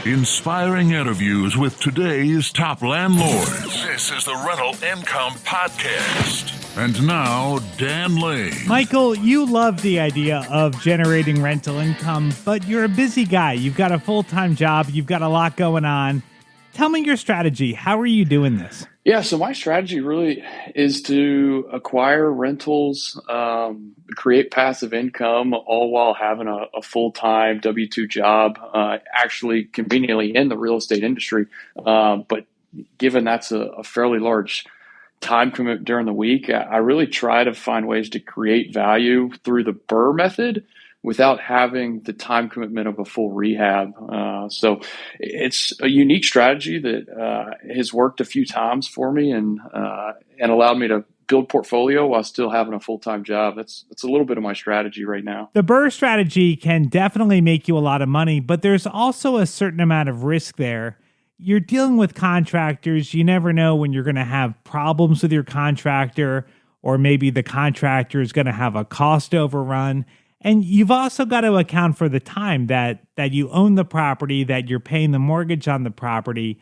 Inspiring interviews with today's top landlords. This is the Rental Income Podcast. And now, Dan Lane. Michael, you love the idea of generating rental income, but you're a busy guy. You've got a full-time job. You've got a lot going on. Tell me your strategy. How are you doing this? Yeah, so my strategy really is to acquire rentals, create passive income, all while having a full-time W-2 job, actually conveniently in the real estate industry. But given that's a fairly large time commitment during the week, I really try to find ways to create value through the BRRRR method without having the time commitment of a full rehab. So it's a unique strategy that has worked a few times for me and allowed me to build portfolio while still having a full-time job. That's a little bit of my strategy right now. The BRRRR strategy can definitely make you a lot of money, but there's also a certain amount of risk there. You're dealing with contractors. You never know when you're going to have problems with your contractor, or maybe the contractor is going to have a cost overrun. And you've also got to account for the time that you own the property, that you're paying the mortgage on the property,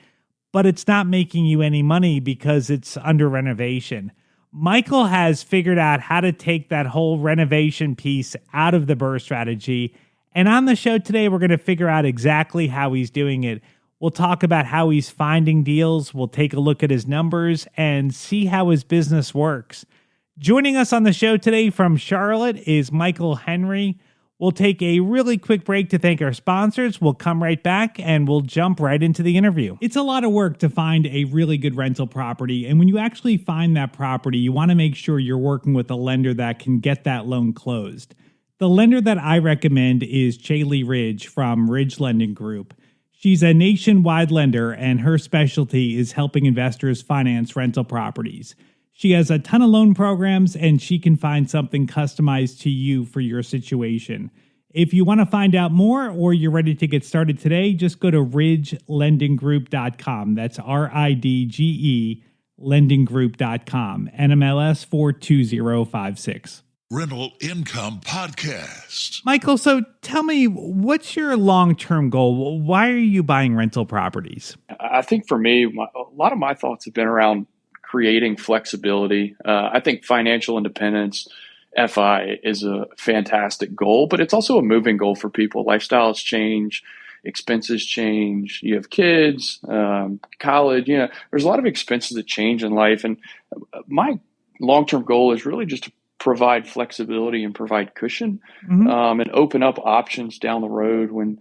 but it's not making you any money because it's under renovation. Michael has figured out how to take that whole renovation piece out of the BRRRR strategy. And on the show today, we're going to figure out exactly how he's doing it. We'll talk about how he's finding deals. We'll take a look at his numbers and see how his business works. Joining us on the show today from Charlotte is Michael Henry. We'll take a really quick break to thank our sponsors. We'll come right back and we'll jump right into the interview. It's a lot of work to find a really good rental property. And when you actually find that property, you want to make sure you're working with a lender that can get that loan closed. The lender that I recommend is Chaley Ridge from Ridge Lending Group. She's a nationwide lender and her specialty is helping investors finance rental properties. She has a ton of loan programs, and she can find something customized to you for your situation. If you want to find out more or you're ready to get started today, just go to ridgelendinggroup.com. That's RIDGE lendinggroup.com. NMLS 42056. Rental Income Podcast. Michael, so tell me, what's your long-term goal? Why are you buying rental properties? I think for me, a lot of my thoughts have been around creating flexibility. I think financial independence, FI, is a fantastic goal, but it's also a moving goal for people. Lifestyles change, expenses change. You have kids, college. There's a lot of expenses that change in life, and my long-term goal is really just to provide flexibility and provide cushion, and open up options down the road when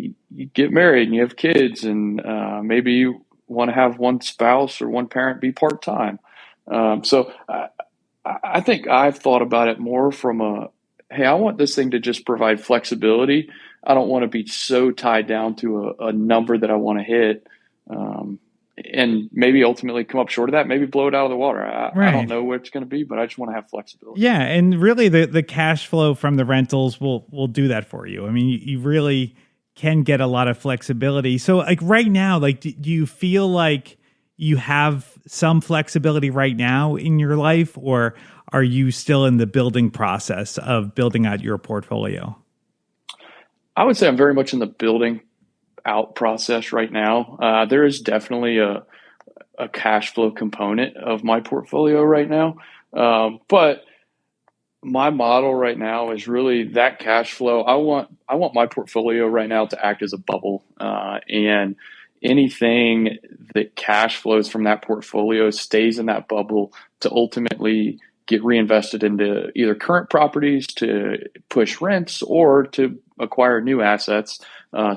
you get married and you have kids, and maybe you want to have one spouse or one parent be part-time. So I think I've thought about it more from hey, I want this thing to just provide flexibility. I don't want to be so tied down to a number that I want to hit, and maybe ultimately come up short of that, maybe blow it out of the water. I don't know what it's going to be, but I just want to have flexibility. Yeah, and really the cash flow from the rentals will do that for you. I mean, you really can get a lot of flexibility. So like right now, like do you feel like you have some flexibility right now in your life, or are you still in the building process of building out your portfolio? I would say I'm very much in the building out process right now. There is definitely a cash flow component of my portfolio right now. But my model right now is really that cash flow. I want my portfolio right now to act as a bubble, and anything that cash flows from that portfolio stays in that bubble to ultimately get reinvested into either current properties to push rents or to acquire new assets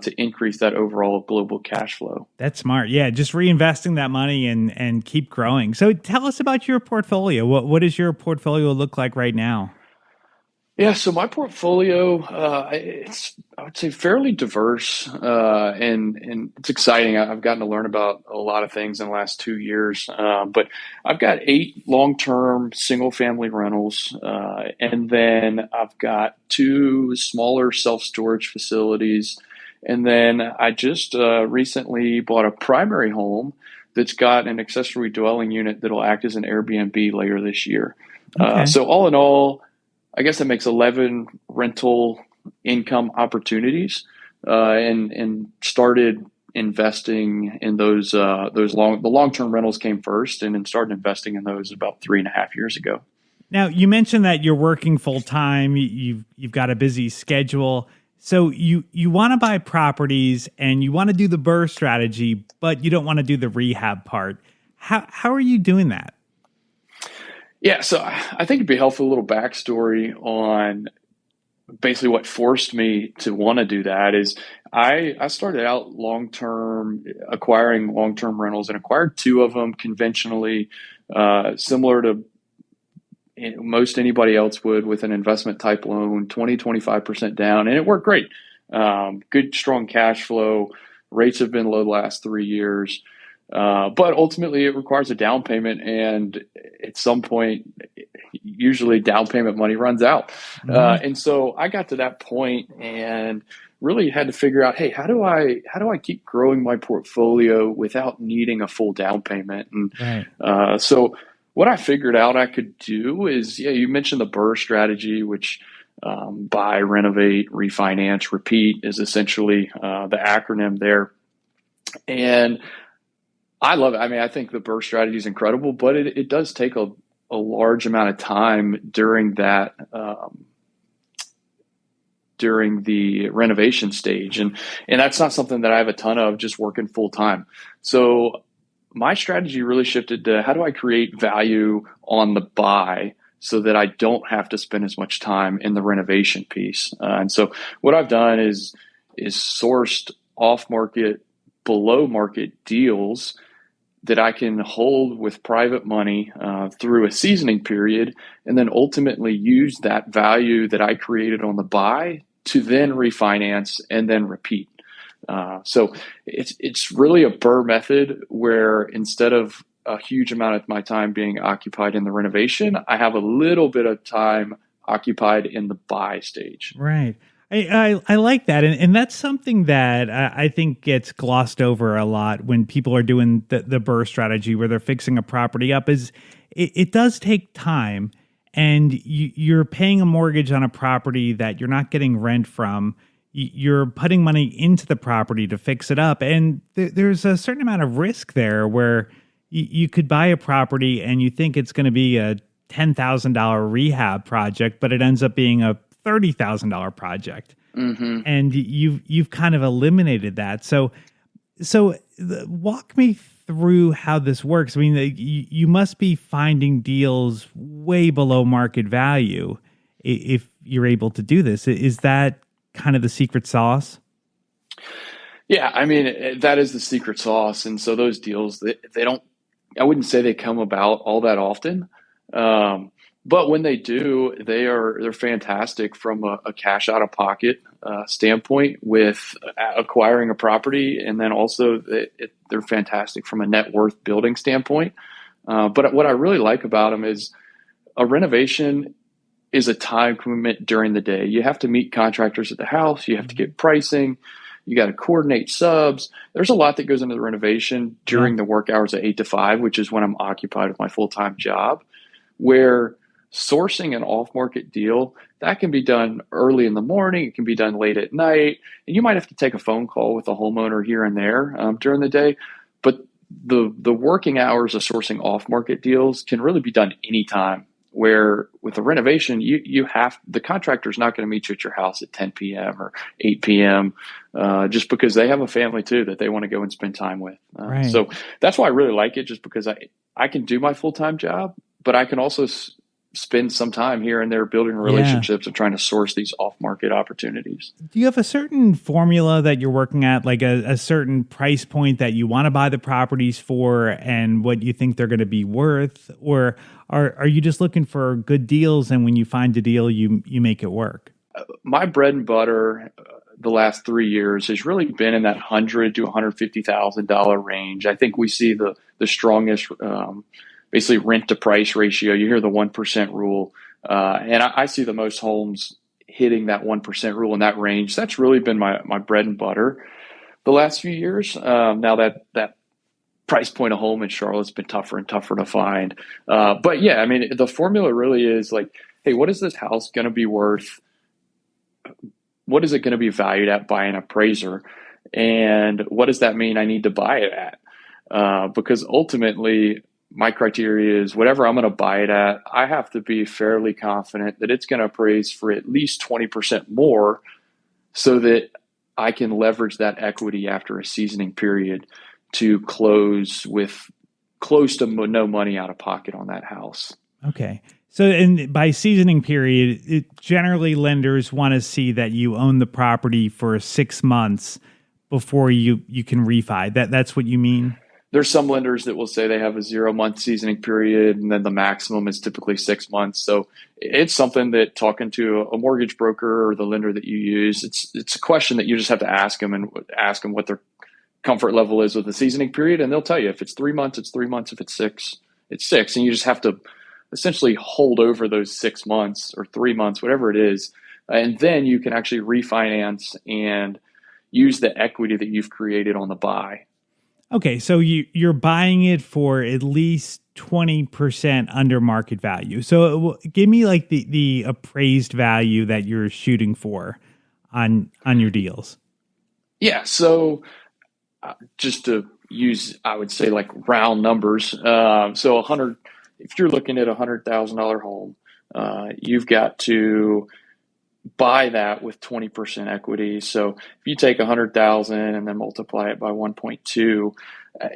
to increase that overall global cash flow. That's smart. Yeah, just reinvesting that money and keep growing. So tell us about your portfolio. What does your portfolio look like right now? Yeah, so my portfolio, it's, I would say, fairly diverse, and it's exciting. I've gotten to learn about a lot of things in the last 2 years, but I've got 8 long-term single-family rentals, and then I've got 2 smaller self-storage facilities, and then I just recently bought a primary home that's got an accessory dwelling unit that'll act as an Airbnb later this year. Okay. So all in all, I guess that makes 11 rental income opportunities. and started investing in those the long-term rentals came first, and then started investing in those about 3.5 years ago. Now, you mentioned that you're working full time. You've got a busy schedule. So you want to buy properties and you want to do the BRRRR strategy, but you don't want to do the rehab part. How are you doing that? Yeah, so I think it'd be helpful, a little backstory on basically what forced me to want to do that is I started out acquiring long-term rentals, and acquired 2 of them conventionally, similar to most anybody else would, with an investment type loan, 20-25% down, and it worked great. Good, strong cash flow. Rates have been low the last 3 years. But ultimately it requires a down payment, and at some point, usually down payment money runs out. And so I got to that point and really had to figure out, hey, how do I keep growing my portfolio without needing a full down payment? And so what I figured out I could do is, you mentioned the BRRRR strategy, which buy, renovate, refinance, repeat is essentially the acronym there. And I love it. I mean, I think the BRRRR strategy is incredible, but it does take a large amount of time during that during the renovation stage, and that's not something that I have a ton of just working full time. So my strategy really shifted to, how do I create value on the buy so that I don't have to spend as much time in the renovation piece? And so what I've done is sourced off market, below market deals that I can hold with private money through a seasoning period, and then ultimately use that value that I created on the buy to then refinance and then repeat. So it's really a BRRRR method, where instead of a huge amount of my time being occupied in the renovation, I have a little bit of time occupied in the buy stage. Right. I like that. And that's something that I think gets glossed over a lot when people are doing the BRRRR strategy, where they're fixing a property up, is it does take time, and you're paying a mortgage on a property that you're not getting rent from. You're putting money into the property to fix it up. And there's a certain amount of risk there, where you could buy a property and you think it's going to be a $10,000 rehab project, but it ends up being a $30,000 project. Mm-hmm. And you've kind of eliminated that. So walk me through how this works. I mean, you must be finding deals way below market value if you're able to do this. Is that kind of the secret sauce? Yeah, I mean, that is the secret sauce. And so those deals, they don't, I wouldn't say they come about all that often. But when they do, they're fantastic from a cash out of pocket standpoint with acquiring a property, and then also they're fantastic from a net worth building standpoint. But what I really like about them is, a renovation is a time commitment during the day. You have to meet contractors at the house. You have to get pricing. You got to coordinate subs. There's a lot that goes into the renovation during the work hours of 8 to 5, which is when I'm occupied with my full-time job, where sourcing an off-market deal, that can be done early in the morning. It can be done late at night. And you might have to take a phone call with a homeowner here and there during the day. But the working hours of sourcing off-market deals can really be done anytime. Where with a renovation, the contractor's not going to meet you at your house at 10 p.m. or 8 p.m. Just because they have a family too that they want to go and spend time with. Right. So that's why I really like it, just because I can do my full-time job, but I can also spend some time here and there building relationships and trying to source these off-market opportunities. Do you have a certain formula that you're working at, like a certain price point that you want to buy the properties for, and what you think they're going to be worth? Or are you just looking for good deals, and when you find a deal, you make it work? My bread and butter the last 3 years has really been in that $100,000 to $150,000 range. I think we see the strongest basically rent to price ratio. You hear the 1% rule. And I see the most homes hitting that 1% rule in that range. That's really been my bread and butter the last few years. Now that price point of home in Charlotte's been tougher and tougher to find. But yeah, I mean, the formula really is like, hey, what is this house going to be worth what is it going to be valued at by an appraiser? And what does that mean I need to buy it at? Because ultimately, my criteria is whatever I'm going to buy it at, I have to be fairly confident that it's going to appraise for at least 20% more so that I can leverage that equity after a seasoning period to close with close to no money out of pocket on that house. Okay. So by seasoning period, generally lenders want to see that you own the property for 6 months before you can refi. That's what you mean? There's some lenders that will say they have a 0-month seasoning period, and then the maximum is typically 6 months. So it's something that talking to a mortgage broker or the lender that you use, it's a question that you just have to ask them and ask them what their comfort level is with the seasoning period. And they'll tell you if it's 3 months, it's 3 months. If it's 6, it's 6. And you just have to essentially hold over those 6 months or 3 months, whatever it is. And then you can actually refinance and use the equity that you've created on the buy. Okay, so you're buying it for at least 20% under market value. So give me like the appraised value that you're shooting for on your deals. Yeah, so just to use, I would say like round numbers. So 100, if you're looking at $100,000 home, you've got to buy that with 20% equity. So if you take 100,000 and then multiply it by 1.2,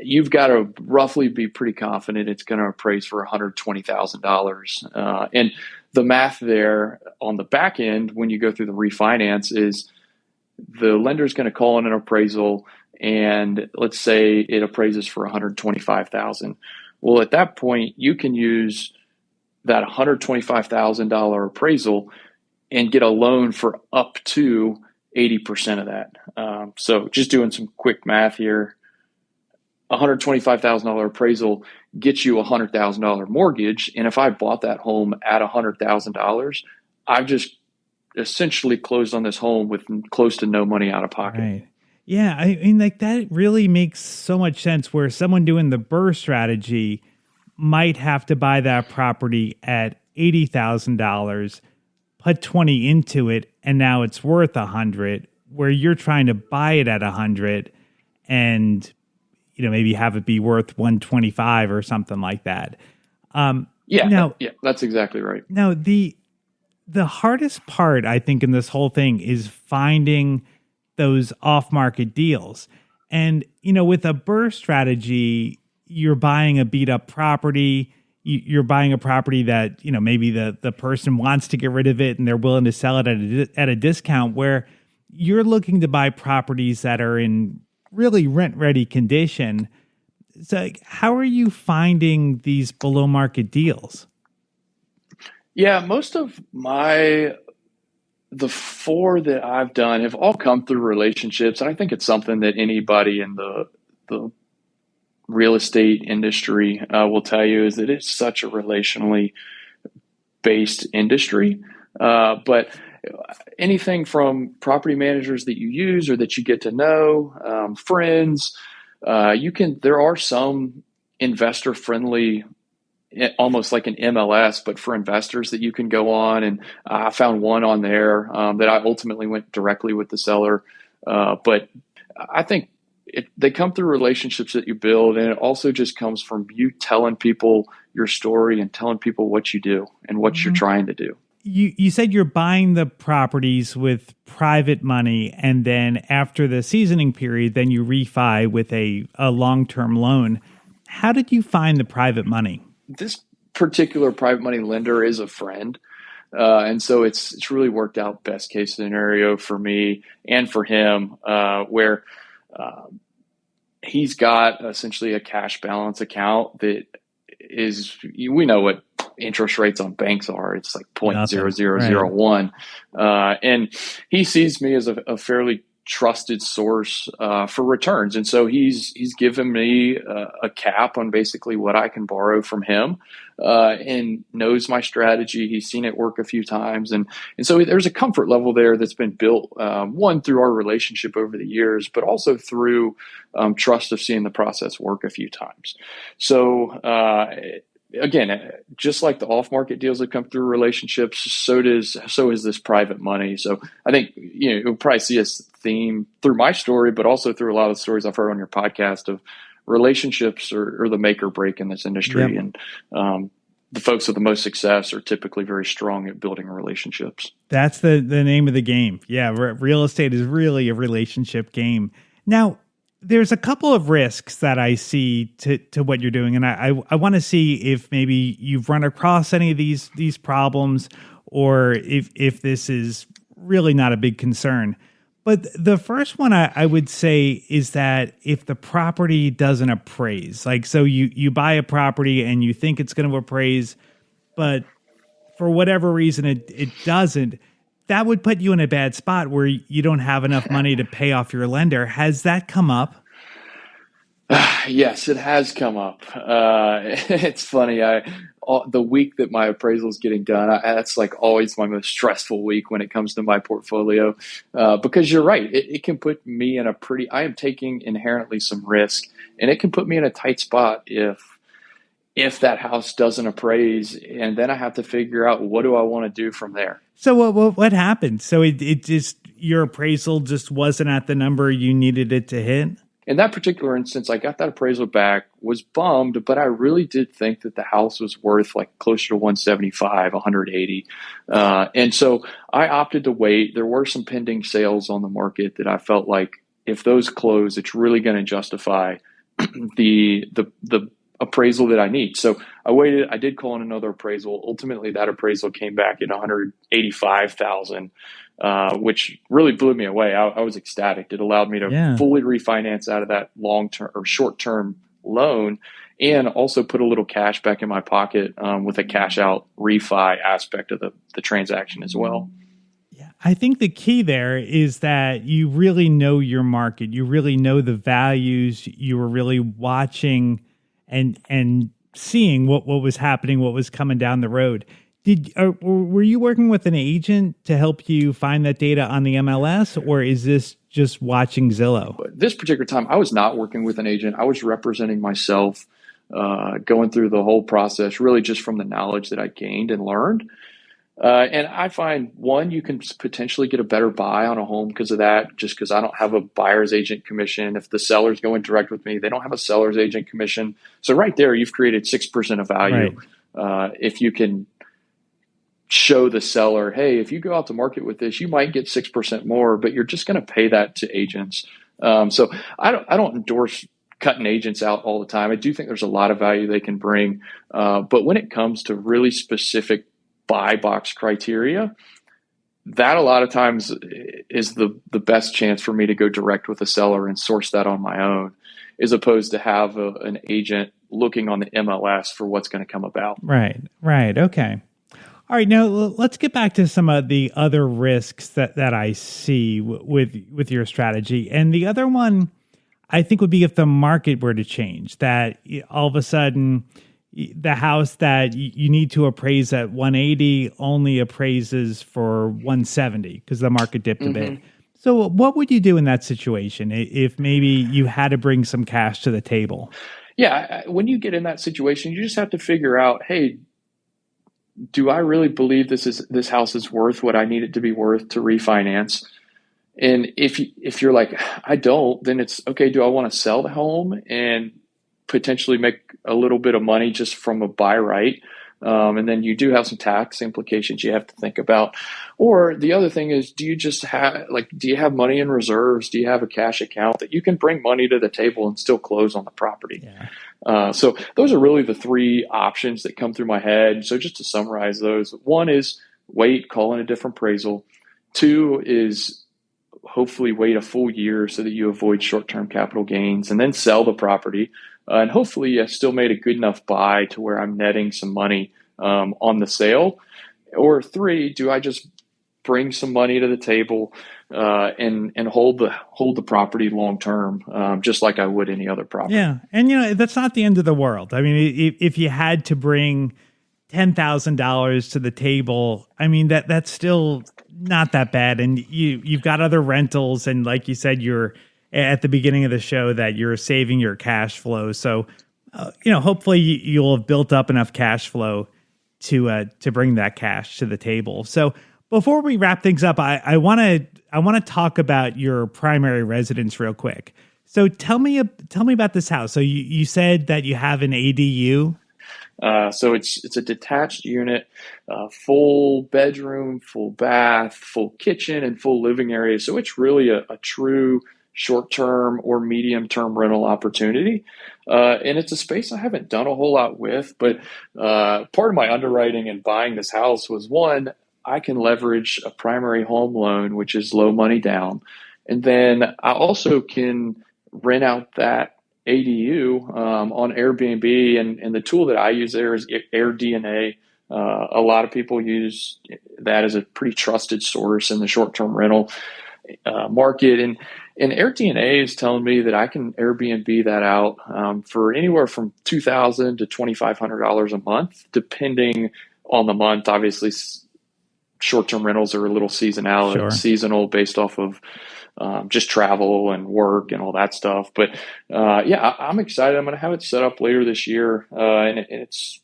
you've got to roughly be pretty confident it's going to appraise for $120,000. And the math there on the back end, when you go through the refinance, is the lender's going to call in an appraisal, and let's say it appraises for $125,000. Well, at that point, you can use that $125,000 appraisal and get a loan for up to 80% of that. So just doing some quick math here, $125,000 appraisal gets you a $100,000 mortgage. And if I bought that home at $100,000, I've just essentially closed on this home with close to no money out of pocket. Right. Yeah, I mean, like that really makes so much sense where someone doing the BRRRR strategy might have to buy that property at $80,000, put 20 into it, and now it's worth 100, where you're trying to buy it at 100 and, maybe have it be worth 125 or something like that. Yeah, that's exactly right. Now, the hardest part, I think, in this whole thing is finding those off-market deals. And, with a BRRRR strategy, you're buying a beat-up property. You're buying a property that, maybe the person wants to get rid of it and they're willing to sell it at a discount, where you're looking to buy properties that are in really rent-ready condition. So how are you finding these below-market deals? Yeah, most of the 4 that I've done have all come through relationships. And I think it's something that anybody in the real estate industry will tell you, is that it's such a relationally based industry. But anything from property managers that you use or that you get to know, friends, there are some investor friendly, almost like an MLS, but for investors that you can go on. And I found one on there that I ultimately went directly with the seller. But I think they come through relationships that you build, and it also just comes from you telling people your story and telling people what you do and what you're trying to do. You said you're buying the properties with private money, and then after the seasoning period, then you refi with a long-term loan. How did you find the private money? This particular private money lender is a friend. And so it's really worked out best case scenario for me and for him, where he's got essentially a cash balance account that is, we know what interest rates on banks are. It's like 0.0001. Right. And he sees me as a fairly trusted source for returns. And so he's given me a cap on basically what I can borrow from him, and knows my strategy. He's seen it work a few times. And so there's a comfort level there that's been built, one, through our relationship over the years, but also through trust of seeing the process work a few times. So again, just like the off-market deals that come through relationships, so is this private money. So I think you'll probably see a theme through my story, but also through a lot of the stories I've heard on your podcast of relationships are the make or break in this industry. Yep. And the folks with the most success are typically very strong at building relationships. That's the name of the game. Yeah, real estate is really a relationship game. Now, there's a couple of risks that I see to what you're doing, and I want to see if maybe you've run across any of these problems, or if this is really not a big concern. But the first one I would say is that if the property doesn't appraise, like, so you buy a property and you think it's going to appraise, but for whatever reason it doesn't, that would put you in a bad spot where you don't have enough money to pay off your lender. Has that come up? Yes, it has come up. It's funny. The week that my appraisal is getting done, that's like always my most stressful week when it comes to my portfolio, because you're right. It can put me in I am taking inherently some risk, and it can put me in a tight spot if that house doesn't appraise, and then I have to figure out what do I want to do from there. So what happened? So it just, your appraisal just wasn't at the number you needed it to hit? In that particular instance, I got that appraisal back, was bummed, but I really did think that the house was worth like closer to 175, 180. And so I opted to wait. There were some pending sales on the market that I felt like if those close, it's really going to justify the appraisal that I need. So I waited. I did call in another appraisal. Ultimately, that appraisal came back at 185,000. Which really blew me away. I was ecstatic. It allowed me to fully refinance out of that long-term or short-term loan, and also put a little cash back in my pocket with a cash-out refi aspect of the transaction as well. Yeah, I think the key there is that you really know your market. You really know the values. You were really watching and seeing what was happening, what was coming down the road. Were you working with an agent to help you find that data on the MLS, or is this just watching Zillow? This particular time, I was not working with an agent. I was representing myself, going through the whole process, really just from the knowledge that I gained and learned. And I find, one, you can potentially get a better buy on a home because of that, just because I don't have a buyer's agent commission. If the seller's going direct with me, they don't have a seller's agent commission. So right there, you've created 6% of value. Right. If you can show the seller, hey, if you go out to market with this, you might get 6% more, but you're just going to pay that to agents. So I don't endorse cutting agents out all the time. I do think there's a lot of value they can bring. But when it comes to really specific buy box criteria, that a lot of times is the best chance for me to go direct with a seller and source that on my own, as opposed to have an agent looking on the MLS for what's going to come about. Right. Okay. All right, now let's get back to some of the other risks that I see with your strategy. And the other one, I think, would be if the market were to change, that all of a sudden the house that you need to appraise at 180 only appraises for 170 because the market dipped a bit. So what would you do in that situation if maybe you had to bring some cash to the table? Yeah, when you get in that situation, you just have to figure out, hey, do I really believe this house is worth what I need it to be worth to refinance? And if you're like, I don't, then it's okay. Do I want to sell the home and potentially make a little bit of money just from a buy right? And then you do have some tax implications you have to think about. Or the other thing is, do you have money in reserves? Do you have a cash account that you can bring money to the table and still close on the property? Yeah. So those are really the three options that come through my head. So just to summarize those, one is wait, call in a different appraisal. Two is hopefully wait a full year so that you avoid short-term capital gains, and then sell the property. And hopefully I still made a good enough buy to where I'm netting some money on the sale. Or three, do I just bring some money to the table and hold the property long term, just like I would any other property? Yeah, and that's not the end of the world. I mean, if you had to bring $10,000 to the table, I mean that's still not that bad. And you've got other rentals, and like you said, you're at the beginning of the show that you're saving your cash flow. So hopefully you'll have built up enough cash flow to bring that cash to the table. So before we wrap things up, I want to talk about your primary residence real quick. So tell me about this house. So you said that you have an ADU. So it's a detached unit, full bedroom, full bath, full kitchen, and full living area. So it's really a true short-term or medium-term rental opportunity. And it's a space I haven't done a whole lot with, but part of my underwriting and buying this house was, one, I can leverage a primary home loan, which is low money down. And then I also can rent out that ADU on Airbnb, and the tool that I use there is AirDNA. A lot of people use that as a pretty trusted source in the short-term rental market, and AirDNA is telling me that I can Airbnb that out for anywhere from $2,000 to $2,500 a month, depending on the month. Obviously, short-term rentals are a little seasonal based off of just travel and work and all that stuff. But I'm excited. I'm going to have it set up later this year, and it's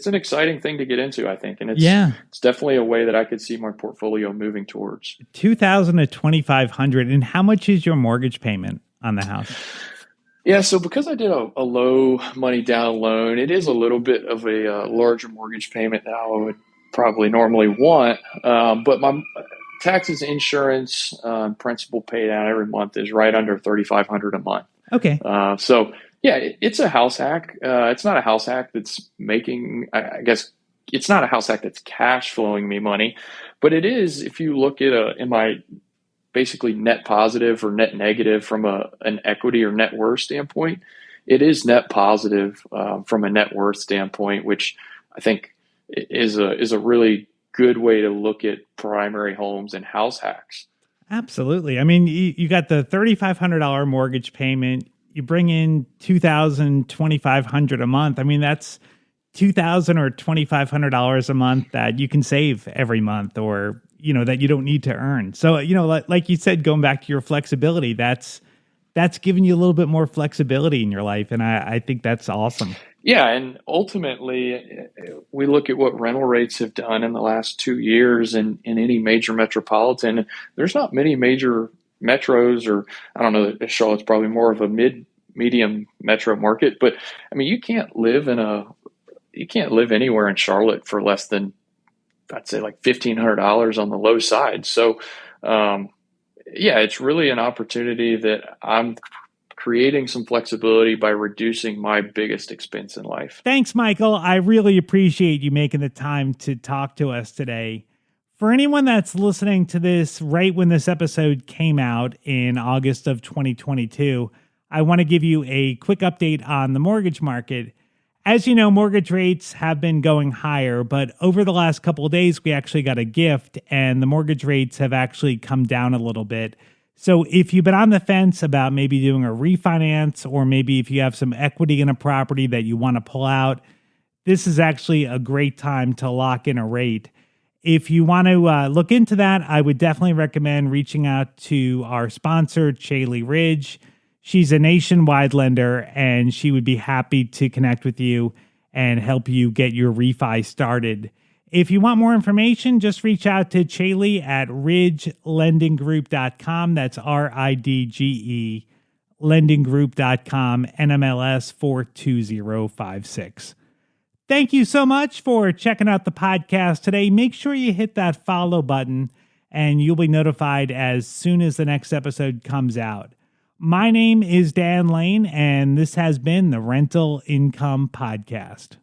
an exciting thing to get into, I think, and it's definitely a way that I could see my portfolio moving towards. $2,000 to $2,500, and how much is your mortgage payment on the house? Yeah, so because I did a low money down loan, it is a little bit of a larger mortgage payment than I would probably normally want, but my taxes, insurance, principal paid out every month is right under $3,500 a month. Okay. So yeah, it's a house hack. It's not a house hack that's making, I guess, it's not a house hack that's cash flowing me money, but it is, if you look at am I basically net positive or net negative from an equity or net worth standpoint, it is net positive from a net worth standpoint, which I think is a really good way to look at primary homes and house hacks. Absolutely. I mean, you got the $3,500 mortgage payment. You bring in $2,000, $2,500 a month. I mean, that's $2,000 or $2,500 a month that you can save every month, or that you don't need to earn. So like you said, going back to your flexibility, that's giving you a little bit more flexibility in your life, and I think that's awesome. Yeah, and ultimately, we look at what rental rates have done in the last 2 years in any major metropolitan. There's not many major metros, or I don't know, Charlotte's probably more of a medium metro market, but I mean, you can't live anywhere in Charlotte for less than, I'd say, like $1,500 on the low side. So, it's really an opportunity that I'm creating some flexibility by reducing my biggest expense in life. Thanks, Michael. I really appreciate you making the time to talk to us today. For anyone that's listening to this right when this episode came out in August of 2022, I want to give you a quick update on the mortgage market. As you know, mortgage rates have been going higher, but over the last couple of days, we actually got a gift, and the mortgage rates have actually come down a little bit. So if you've been on the fence about maybe doing a refinance, or maybe if you have some equity in a property that you want to pull out, this is actually a great time to lock in a rate. If you want to look into that, I would definitely recommend reaching out to our sponsor, Chaley Ridge. She's a nationwide lender, and she would be happy to connect with you and help you get your refi started. If you want more information, just reach out to Chaley at ridgelendinggroup.com. That's RIDGE, lendinggroup.com, NMLS 42056. Thank you so much for checking out the podcast today. Make sure you hit that follow button, and you'll be notified as soon as the next episode comes out. My name is Dan Lane, and this has been the Rental Income Podcast.